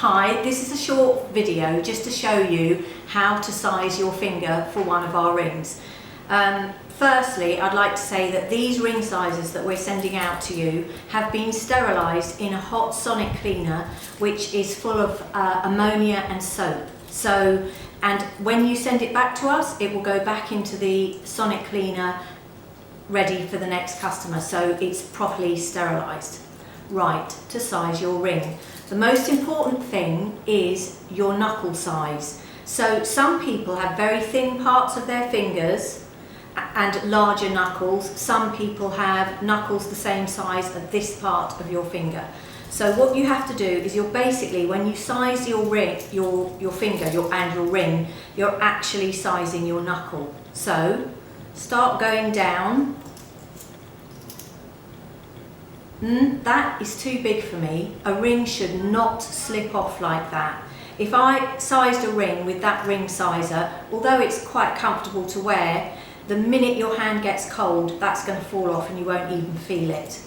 Hi, this is a short video just to show you how to size your finger for one of our rings. Firstly, I'd like to say that these ring sizes that we're sending out to you have been sterilised in a hot sonic cleaner which is full of ammonia and soap. And when you send it back to us, it will go back into the sonic cleaner ready for the next customer, so it's properly sterilised. Right, to size your ring. The most important thing is your knuckle size. So some people have very thin parts of their fingers and larger knuckles. Some people have knuckles the same size as this part of your finger. So what you have to do is you're basically, when you size your ring, your finger and your ring, you're actually sizing your knuckle. So start going down. That is too big for me. A ring should not slip off like that. If I sized a ring with that ring sizer, although it's quite comfortable to wear, the minute your hand gets cold, that's going to fall off and you won't even feel it.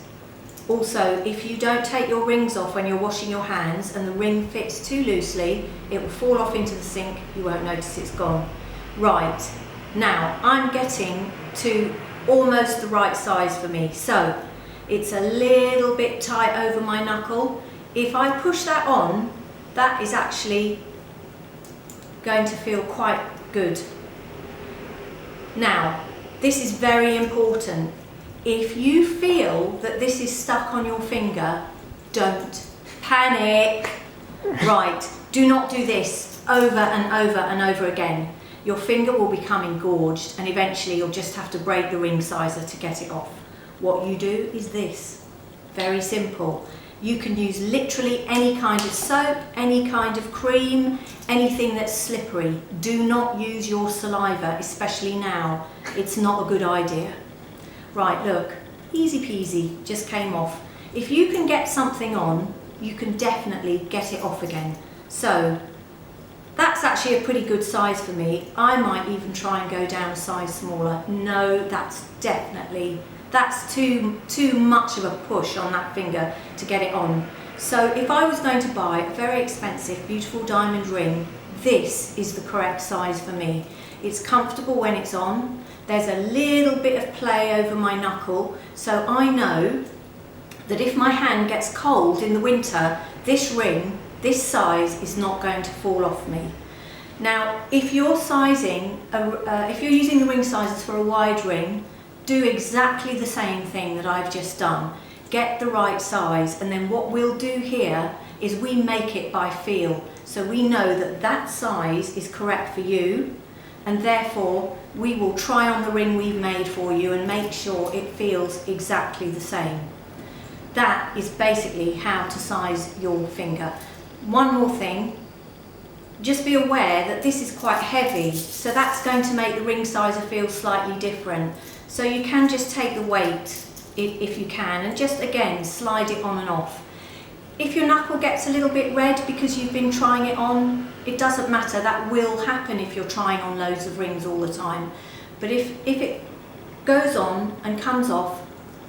Also, if you don't take your rings off when you're washing your hands and the ring fits too loosely, it will fall off into the sink, you won't notice it's gone. Right, now I'm getting to almost the right size for me. So it's a little bit tight over my knuckle. If I push that on, that is actually going to feel quite good. Now, this is very important. If you feel that this is stuck on your finger, don't panic. Right, do not do this over and over and over again. Your finger will become engorged and eventually you'll just have to break the ring sizer to get it off. What you do is this, very simple. You can use literally any kind of soap, any kind of cream, anything that's slippery. Do not use your saliva, especially now. It's not a good idea. Right, look, easy peasy, just came off. If you can get something on, you can definitely get it off again. So that's actually a pretty good size for me. I might even try and go down a size smaller. No, that's too much of a push on that finger to get it on. So if I was going to buy a very expensive, beautiful diamond ring, this is the correct size for me. It's comfortable when it's on. There's a little bit of play over my knuckle, so I know that if my hand gets cold in the winter, this ring, this size, is not going to fall off me. Now, if you're if you're using the ring sizes for a wide ring, do exactly the same thing that I've just done. Get the right size, and then what we'll do here is we make it by feel. So we know that that size is correct for you, and therefore we will try on the ring we've made for you and make sure it feels exactly the same. That is basically how to size your finger. One more thing, just be aware that this is quite heavy, so that's going to make the ring sizer feel slightly different. So you can just take the weight if you can and just again slide it on and off. If your knuckle gets a little bit red because you've been trying it on, it doesn't matter, that will happen if you're trying on loads of rings all the time. But if it goes on and comes off,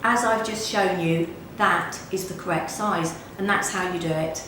as I've just shown you, that is the correct size, and that's how you do it.